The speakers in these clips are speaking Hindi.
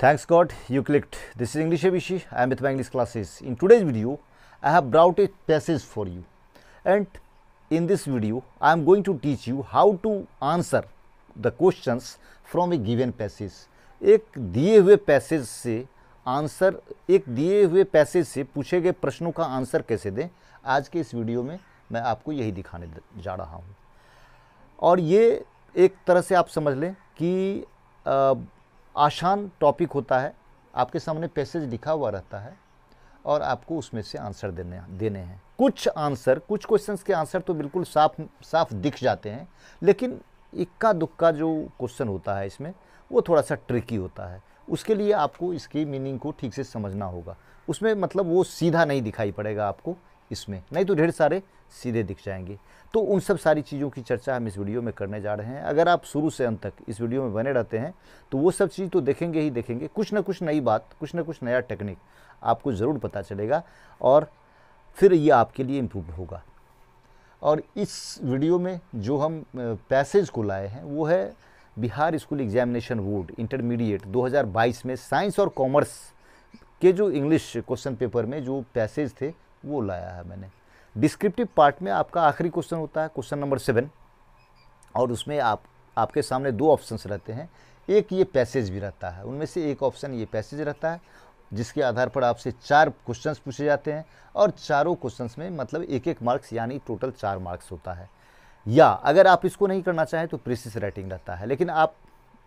Thanks God you clicked. This is English Abishi. I am with my English classes. In today's video, I have brought a passage for you. And in this video, I am going to teach you how to answer the questions from a given passage. एक दिए हुए पैसेज से पूछे गए प्रश्नों का आंसर कैसे दें, आज के इस वीडियो में मैं आपको यही दिखाने जा रहा हूँ। और ये एक तरह से आप समझ लें कि आसान टॉपिक होता है। आपके सामने पैसेज लिखा हुआ रहता है और आपको उसमें से आंसर देने हैं। कुछ क्वेश्चंस के आंसर तो बिल्कुल साफ दिख जाते हैं, लेकिन इक्का दुक्का जो क्वेश्चन होता है इसमें वो थोड़ा सा ट्रिकी होता है। उसके लिए आपको इसकी मीनिंग को ठीक से समझना होगा। उसमें मतलब वो सीधा नहीं दिखाई पड़ेगा आपको इसमें, नहीं तो ढेर सारे सीधे दिख जाएंगे। तो उन सब सारी चीज़ों की चर्चा हम इस वीडियो में करने जा रहे हैं। अगर आप शुरू से अंत तक इस वीडियो में बने रहते हैं तो वो सब चीज़ तो देखेंगे ही देखेंगे। कुछ ना कुछ नई बात, कुछ ना कुछ नया टेक्निक आपको ज़रूर पता चलेगा और फिर ये आपके लिए इम्प्रूव होगा। और इस वीडियो में जो हम पैसेज को लाए हैं वो है Bihar school examination board intermediate 2022 में साइंस और कॉमर्स के जो इंग्लिश क्वेश्चन पेपर में जो पैसेज थे वो लाया है मैंने। डिस्क्रिप्टिव पार्ट में आपका आखिरी क्वेश्चन होता है, क्वेश्चन नंबर 7, और उसमें आपके सामने दो ऑप्शंस रहते हैं। एक ये पैसेज भी रहता है, उनमें से एक ऑप्शन ये पैसेज रहता है जिसके आधार पर आपसे 4 क्वेश्चंस पूछे जाते हैं और चारों क्वेश्चंस में मतलब एक मार्क्स यानी टोटल 4 मार्क्स होता है। या अगर आप इसको नहीं करना चाहें तो प्रीसिस राइटिंग रहता है। लेकिन आप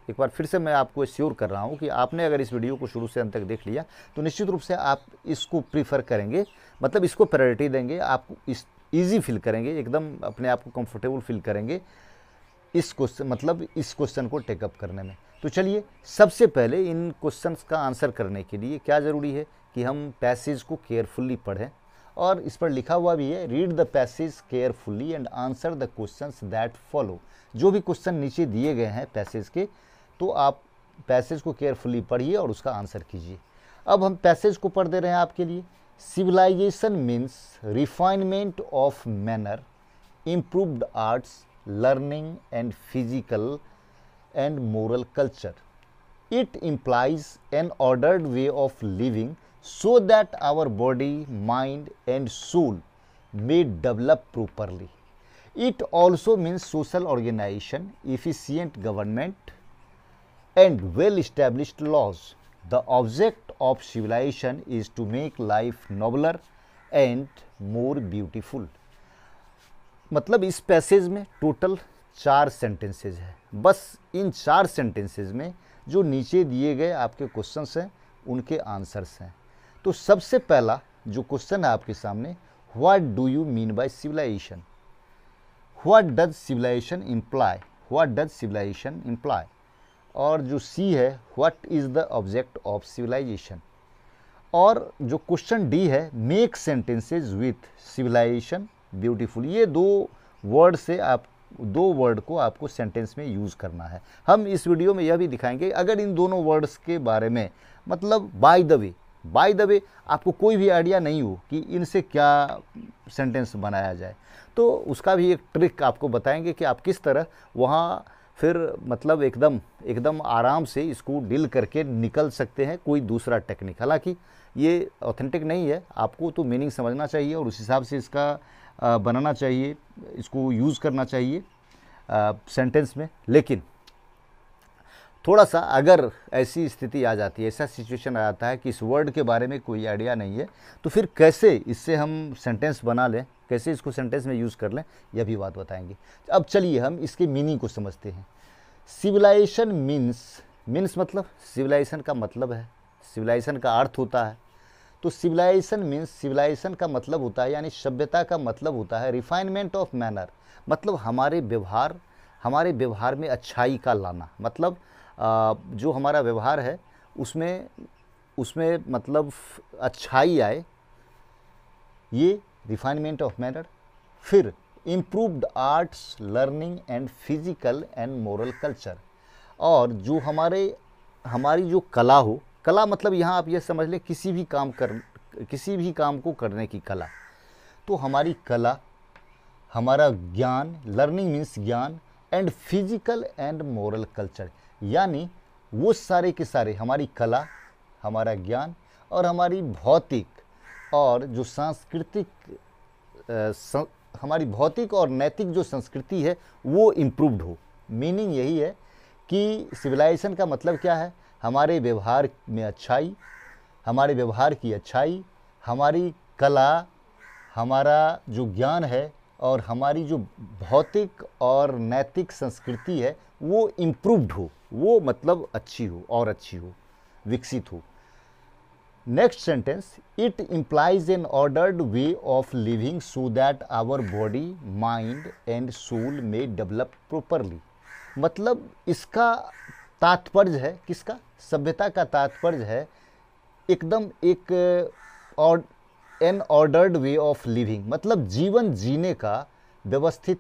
एक बार फिर से मैं आपको एश्योर कर रहा हूं कि आपने अगर इस वीडियो को शुरू से अंत तक देख लिया तो निश्चित रूप से आप इसको प्रीफर करेंगे, मतलब इसको प्रायोरिटी देंगे। आप इस ईजी फील करेंगे, एकदम अपने आप को कंफर्टेबल फील करेंगे इस क्वेश्चन को टेकअप करने में। तो चलिए, सबसे पहले इन क्वेश्चंस का आंसर करने के लिए क्या ज़रूरी है कि हम पैसेज को केयरफुली पढ़ें। और इस पर लिखा हुआ भी है, read the passage carefully and answer the questions that follow. जो भी क्वेश्चन नीचे दिए गए हैं पैसेज के, तो आप पैसेज को केयरफुली पढ़िए और उसका आंसर कीजिए। अब हम पैसेज को पढ़ दे रहे हैं आपके लिए। Civilization means refinement of manner, improved arts, learning and physical and moral culture. It implies an ordered way of living so that our body, mind and soul may develop properly. It also means social organization, efficient government and well-established laws. The object of civilization is to make life nobler and more beautiful. मतलब इस पैसेज में टोटल 4 सेंटेंसेज है। बस इन 4 सेंटेंसेज में जो नीचे दिए गए आपके क्वेश्चंस हैं उनके आंसर्स हैं। तो सबसे पहला जो क्वेश्चन है आपके सामने, what do you mean by civilization? What does civilization imply? What does civilization imply? और जो सी है, what is the object of civilization? और जो क्वेश्चन डी है, make sentences with civilization beautiful. ये दो वर्ड को आपको सेंटेंस में यूज़ करना है। हम इस वीडियो में यह भी दिखाएंगे अगर इन दोनों वर्ड्स के बारे में मतलब बाय द वे आपको कोई भी आइडिया नहीं हो कि इनसे क्या सेंटेंस बनाया जाए, तो उसका भी एक ट्रिक आपको बताएंगे कि आप किस तरह वहाँ फिर मतलब एकदम आराम से इसको डील करके निकल सकते हैं कोई दूसरा टेक्निक। हालांकि ये ऑथेंटिक नहीं है, आपको तो मीनिंग समझना चाहिए और उस हिसाब से इसका बनाना चाहिए, इसको यूज़ करना चाहिए सेंटेंस में। लेकिन थोड़ा सा अगर ऐसी स्थिति आ जाती है, ऐसा सिचुएशन आ जाता है कि इस वर्ड के बारे में कोई आइडिया नहीं है, तो फिर कैसे इससे हम सेंटेंस बना लें, कैसे इसको सेंटेंस में यूज़ कर लें, यह भी बात बताएंगे। अब चलिए हम इसके मीनिंग को समझते हैं। सिविलाइजेशन मीन्स मतलब सिविलाइजेशन का मतलब है, सिविलाइजेशन का अर्थ होता है। तो सिविलाइजेशन मीन्स, सिविलाइजेशन का मतलब होता है यानी सभ्यता का मतलब होता है रिफाइनमेंट ऑफ मैनर, मतलब हमारे व्यवहार में अच्छाई का लाना। मतलब जो हमारा व्यवहार है उसमें मतलब अच्छाई आए, ये रिफाइनमेंट ऑफ मैनर। फिर improved arts, learning and physical and moral culture. और जो हमारी जो कला हो, कला मतलब यहाँ आप ये समझ लें किसी भी काम को करने की कला। तो हमारी कला, हमारा ज्ञान, लर्निंग मीन्स ज्ञान, and physical and moral culture, यानी वो सारे के सारे हमारी कला, हमारा ज्ञान और हमारी भौतिक और जो सांस्कृतिक हमारी भौतिक और नैतिक जो संस्कृति है वो इम्प्रूव्ड हो। मीनिंग यही है कि सिविलाइजेशन का मतलब क्या है, हमारे व्यवहार में अच्छाई, हमारे व्यवहार की अच्छाई, हमारी कला, हमारा जो ज्ञान है और हमारी जो भौतिक और नैतिक संस्कृति है वो इम्प्रूव्ड हो, वो मतलब अच्छी हो और अच्छी हो, विकसित हो। Next sentence, it implies an ordered way of living so that our body, mind and soul में डेवलप प्रॉपरली। मतलब इसका तात्पर्य है किसका, सभ्यता का तात्पर्य है एकदम एक और an ordered way of living, मतलब जीवन जीने का व्यवस्थित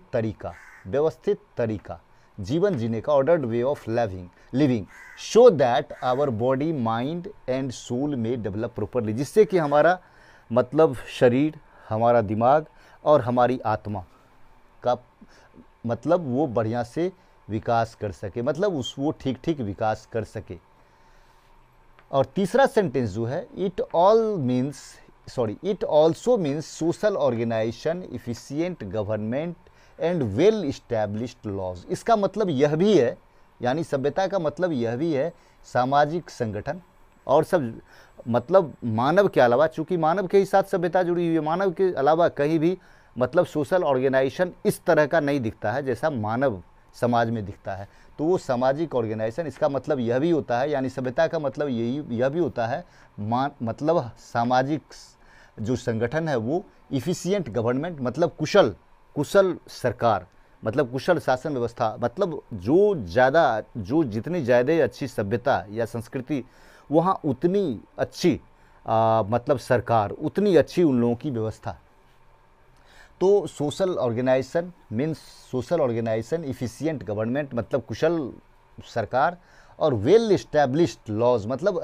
तरीका, जीवन जीने का ordered way of living so that our body, mind and soul में डेवलप प्रॉपरली, जिससे कि हमारा मतलब शरीर, हमारा दिमाग और हमारी आत्मा का मतलब वो बढ़िया से विकास कर सके, मतलब वो ठीक ठीक विकास कर सके। और तीसरा सेंटेंस जो है, it also means social organization, efficient government and well established laws. इसका मतलब यह भी है, यानी सभ्यता का मतलब यह भी है सामाजिक संगठन और सब, मतलब मानव के अलावा, चूंकि मानव के ही साथ सभ्यता जुड़ी हुई है, मानव के अलावा कहीं भी मतलब सोशल ऑर्गेनाइजेशन इस तरह का नहीं दिखता है जैसा मानव समाज में दिखता है। तो वो सामाजिक ऑर्गेनाइजेशन, इसका मतलब यह भी होता है, यानी सभ्यता का मतलब यह भी होता है मतलब सामाजिक जो संगठन है वो, इफिशिएंट गवर्नमेंट मतलब कुशल सरकार, मतलब कुशल शासन व्यवस्था, मतलब जो जितनी ज़्यादा अच्छी सभ्यता या संस्कृति वहाँ उतनी अच्छी मतलब सरकार, उतनी अच्छी उन लोगों की व्यवस्था। तो social organization means social organization, efficient government मतलब कुशल सरकार, और वेल इस्टेब्लिश्ड लॉज मतलब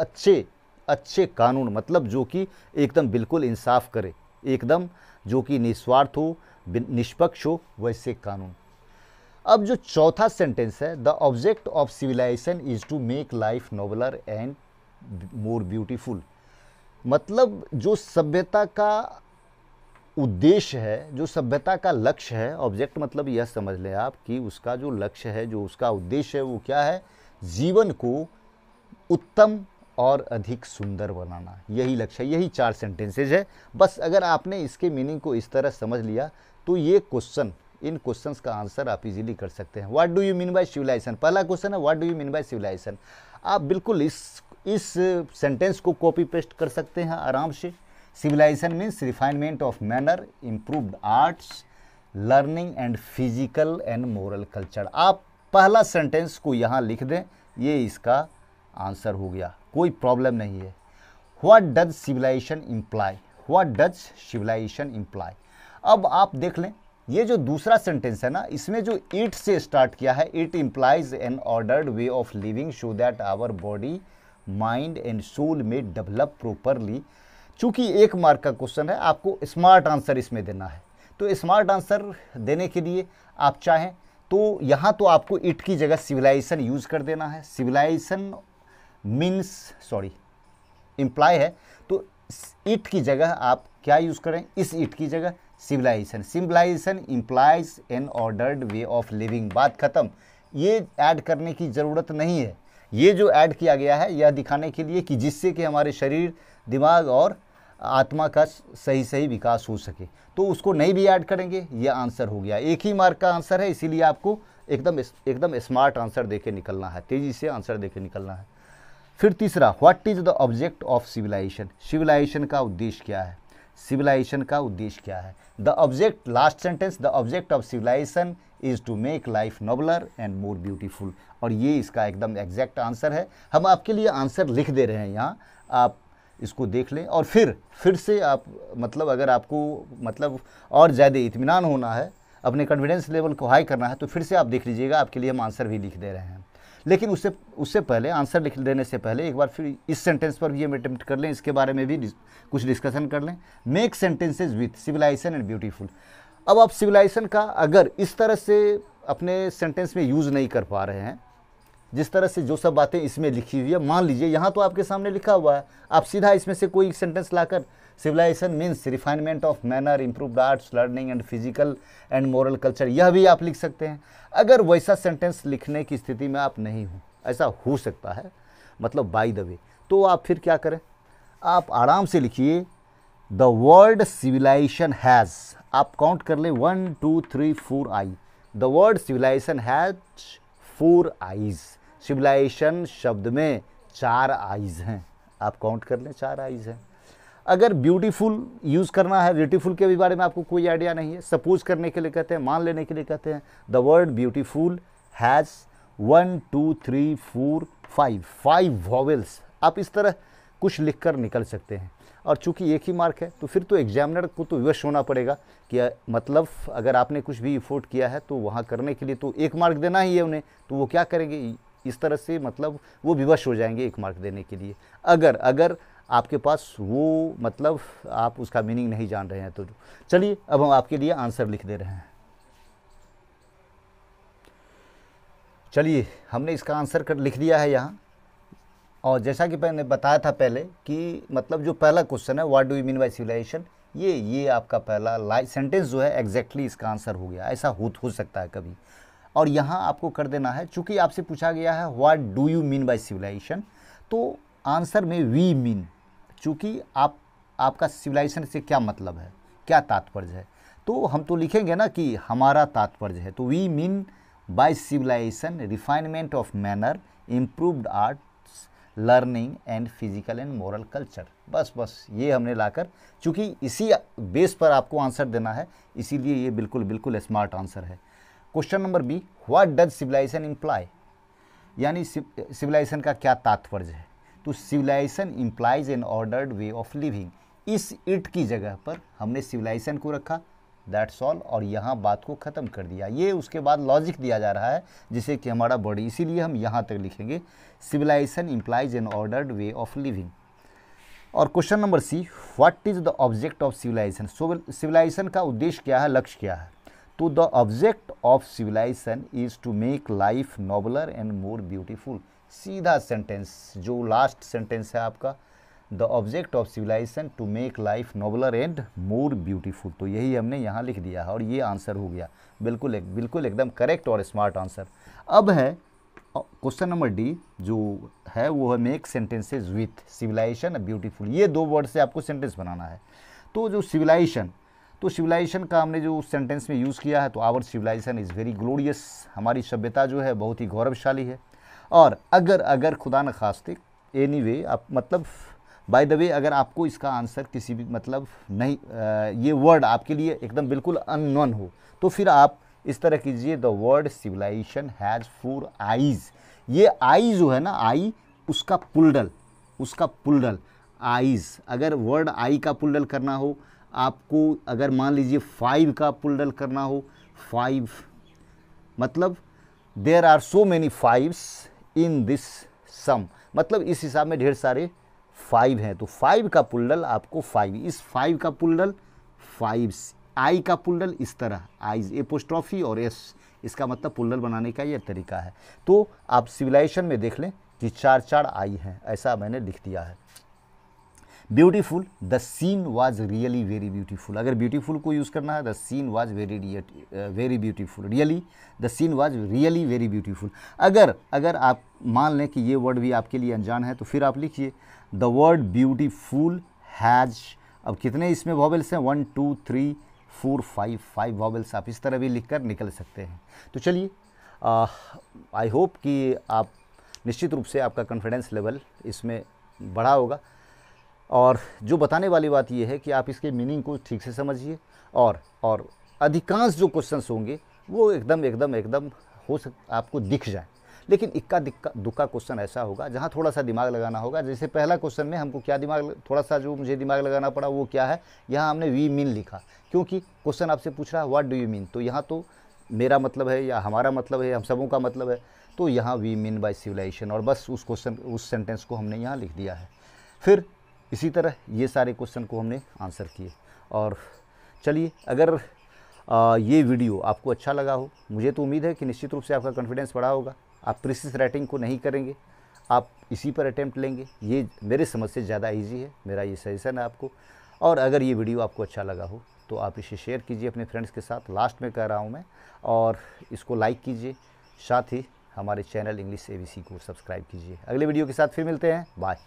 अच्छे कानून, मतलब जो कि एकदम बिल्कुल इंसाफ करे, एकदम जो कि निस्वार्थ हो, निष्पक्ष हो, वैसे कानून। अब जो चौथा सेंटेंस है, the object of civilization is to make life nobler and more beautiful. मतलब जो सभ्यता का उद्देश्य है, जो सभ्यता का लक्ष्य है, ऑब्जेक्ट मतलब यह समझ लें आप कि उसका जो लक्ष्य है, जो उसका उद्देश्य है वो क्या है, जीवन को उत्तम और अधिक सुंदर बनाना, यही लक्ष्य है। यही 4 सेंटेंसेज है। बस अगर आपने इसके मीनिंग को इस तरह समझ लिया तो ये क्वेश्चन, इन क्वेश्चंस का आंसर आप इजीली कर सकते हैं। What do you mean by civilization, पहला क्वेश्चन है what do you mean by civilization. आप बिल्कुल इस सेंटेंस को कॉपी पेस्ट कर सकते हैं आराम से। Civilization means refinement of manner, improved arts, learning and physical and moral culture. आप पहला सेंटेंस को यहाँ लिख दें, ये इसका आंसर हो गया, कोई प्रॉब्लम नहीं है। What does civilization imply, what does civilization imply. अब आप देख लें, ये जो दूसरा सेंटेंस है ना, इसमें जो इट से स्टार्ट किया है, it implies an ordered way of living so that our body, mind and soul में डेवलप प्रॉपरली। चूंकि 1 मार्क का क्वेश्चन है, आपको स्मार्ट आंसर इसमें देना है, तो स्मार्ट आंसर देने के लिए आप चाहें तो यहाँ तो आपको इट की जगह सिविलाइजेशन यूज कर देना है। सिविलाइजेशन मीन्स इम्प्लाई है, तो इट की जगह आप क्या यूज़ करें, इस इट की जगह civilization. Civilization implies an ordered way of living, बात खत्म। ये ऐड करने की ज़रूरत नहीं है। ये जो ऐड किया गया है यह दिखाने के लिए कि जिससे कि हमारे शरीर, दिमाग और आत्मा का सही विकास हो सके, तो उसको नहीं भी ऐड करेंगे, यह आंसर हो गया। 1 ही मार्क का आंसर है, इसीलिए आपको एकदम स्मार्ट आंसर देके निकलना है, तेज़ी से आंसर देके निकलना है। फिर तीसरा, what is the object of civilisation, civilisation का उद्देश्य क्या है, सिविलाइजेशन का उद्देश्य क्या है। The object, last sentence, the object of civilization is to make life nobler and more beautiful, और ये इसका एकदम एग्जैक्ट आंसर है। हम आपके लिए आंसर लिख दे रहे हैं यहाँ, आप इसको देख लें और फिर से आप मतलब अगर आपको मतलब और ज़्यादा इत्मीनान होना है, अपने कॉन्फिडेंस लेवल को हाई करना है, तो फिर से आप देख लीजिएगा, आपके लिए हम आंसर भी लिख दे रहे हैं। लेकिन उससे पहले, आंसर लिख देने से पहले एक बार फिर इस सेंटेंस पर भी हम अटेम्प्ट कर लें, इसके बारे में भी कुछ डिस्कशन कर लें। Make sentences with civilization and beautiful. अब आप सिविलाइजेशन का अगर इस तरह से अपने सेंटेंस में यूज़ नहीं कर पा रहे हैं, जिस तरह से जो सब बातें इसमें लिखी हुई है, मान लीजिए यहाँ तो आपके सामने लिखा हुआ है, आप सीधा इसमें से कोई सेंटेंस लाकर civilization means refinement of manner, improved arts, learning and physical and moral culture, यह भी आप लिख सकते हैं। अगर वैसा सेंटेंस लिखने की स्थिति में आप नहीं हो, ऐसा हो सकता है, मतलब बाय द वे, तो आप फिर क्या करें, आप आराम से लिखिए द वर्ड सिविलाइजेशन हैज़, आप काउंट कर ले 1 2 3 4 I. The word civilisation has 4 I's. Civilisation शब्द में 4 आईज हैं, आप काउंट कर लें 4 आईज हैं। अगर ब्यूटीफुल यूज़ करना है, ब्यूटीफुल के भी बारे में आपको कोई आइडिया नहीं है, सपोज करने के लिए कहते हैं, मान लेने के लिए कहते हैं, the word beautiful has 1 2 3 4 5 vowels, आप इस तरह कुछ लिखकर निकल सकते हैं। और चूंकि एक ही मार्क है तो फिर तो एग्जामिनर को तो विवश होना पड़ेगा कि मतलब अगर आपने कुछ भी एफर्ट किया है तो वहाँ करने के लिए तो 1 मार्क देना ही है उन्हें, तो वो क्या करेंगे, इस तरह से मतलब वो विवश हो जाएंगे 1 मार्क देने के लिए। अगर आपके पास वो मतलब आप उसका मीनिंग नहीं जान रहे हैं तो चलिए अब हम आपके लिए आंसर लिख दे रहे हैं। चलिए हमने इसका आंसर लिख दिया है यहाँ। और जैसा कि मैंने बताया था पहले कि मतलब जो पहला क्वेश्चन है what do you mean by civilization, ये आपका पहला सेंटेंस जो है एग्जैक्टली इसका आंसर हो गया। ऐसा हो सकता है कभी। और यहाँ आपको कर देना है, चूंकि आपसे पूछा गया है what do you mean by civilization, तो आंसर में वी मीन, चूँकि आपका सिविलाइजेशन से क्या मतलब है, क्या तात्पर्य है, तो हम तो लिखेंगे ना कि हमारा तात्पर्य है, तो we mean by civilization refinement of manner, improved art, learning and physical and moral culture. बस ये हमने लाकर, चूँकि इसी बेस पर आपको आंसर देना है, इसीलिए ये बिल्कुल स्मार्ट आंसर है। Question number B, what does civilization imply, यानी सिविलाइजेशन का क्या तात्पर्य है। तो civilization implies an ordered way of living, इस इट की जगह पर हमने सिविलाइजेशन को रखा, दैट्स ऑल, और यहाँ बात को ख़त्म कर दिया। ये उसके बाद लॉजिक दिया जा रहा है जिसे कि हमारा बॉडी, इसीलिए हम यहाँ तक लिखेंगे civilisation implies an ordered way of living. और question number C, what is the object of civilisation, civilisation का उद्देश्य क्या है, लक्ष्य क्या है। तो the object of civilisation is to make life nobler and more beautiful. सीधा सेंटेंस, जो लास्ट सेंटेंस है आपका, the object of civilisation to make life nobler and more beautiful, तो यही हमने यहाँ लिख दिया है और ये आंसर हो गया। बिल्कुल एकदम करेक्ट और स्मार्ट आंसर। अब है क्वेश्चन नंबर डी, जो है वो है make sentences with civilization beautiful. ये 2 वर्ड से आपको सेंटेंस बनाना है। तो जो सिविलाइजेशन का हमने जो सेंटेंस में यूज़ किया है, तो our civilization is very glorious, हमारी सभ्यता जो है बहुत ही गौरवशाली है। और अगर खुदा न खास्ते एनीवे आप मतलब बाय द वे अगर आपको इसका आंसर किसी भी मतलब नहीं ये वर्ड आपके लिए एकदम बिल्कुल अननोन हो, तो फिर आप इस तरह कीजिए, the word civilisation has 4 I's. ये आई जो है ना, आई उसका पुल्डल आईज, अगर वर्ड आई का पुल्डल करना हो आपको, अगर मान लीजिए 5 का पुल्डल करना हो, 5 मतलब there are so many 5s in this sum, मतलब इस हिसाब में ढेर सारे 5 हैं, तो 5 का पुल्डल आपको 5, इस 5 का पुल्डल 5, आई का पुल्डल इस तरह, आईज एपोस्ट्रॉफी और एस, इसका मतलब पुल्डल बनाने का ये तरीका है। तो आप सिविलाइजेशन में देख लें कि 4 आई हैं, ऐसा मैंने लिख दिया है। Beautiful, the scene was really very beautiful, अगर ब्यूटीफुल को यूज़ करना है, the scene was very beautiful, really the scene was really very beautiful. अगर आप मान लें कि ये वर्ड भी आपके लिए अनजान है, तो फिर आप लिखिए द वर्ड ब्यूटीफुल हैज़, अब कितने इसमें वॉवेल्स हैं, 1 2 3 4 5 वॉवेल्स, आप इस तरह भी लिखकर निकल सकते हैं। तो चलिए आई होप कि आप निश्चित रूप से आपका कॉन्फिडेंस लेवल इसमें बढ़ा होगा। और जो बताने वाली बात यह है कि आप इसके मीनिंग को ठीक से समझिए, और अधिकांश जो क्वेश्चंस होंगे वो एकदम आपको दिख जाए, लेकिन इक्का दुक्का क्वेश्चन ऐसा होगा जहाँ थोड़ा सा दिमाग लगाना होगा। जैसे पहला क्वेश्चन में हमको क्या थोड़ा सा जो मुझे दिमाग लगाना पड़ा वो क्या है, यहाँ हमने वी मीन लिखा, क्योंकि क्वेश्चन आपसे पूछ रहा है व्हाट डू यू मीन, तो यहाँ तो मेरा मतलब है या हमारा मतलब है, हम सबों का मतलब है, तो यहाँ वी मीन बाय सिविलाइजेशन, और बस उस सेंटेंस को हमने यहाँ लिख दिया है। फिर इसी तरह ये सारे क्वेश्चन को हमने आंसर किए। और चलिए, अगर ये वीडियो आपको अच्छा लगा हो, मुझे तो उम्मीद है कि निश्चित रूप से आपका कॉन्फिडेंस बढ़ा होगा। आप प्रीसिस राइटिंग को नहीं करेंगे, आप इसी पर अटेम्प्ट लेंगे। ये मेरे समझ से ज़्यादा ईजी है, मेरा ये सजेशन है आपको। और अगर ये वीडियो आपको अच्छा लगा हो तो आप इसे शेयर कीजिए अपने फ्रेंड्स के साथ, लास्ट में कह रहा हूँ मैं, और इसको लाइक कीजिए। साथ ही हमारे चैनल इंग्लिश ABC को सब्सक्राइब कीजिए। अगले वीडियो के साथ फिर मिलते हैं, बाय।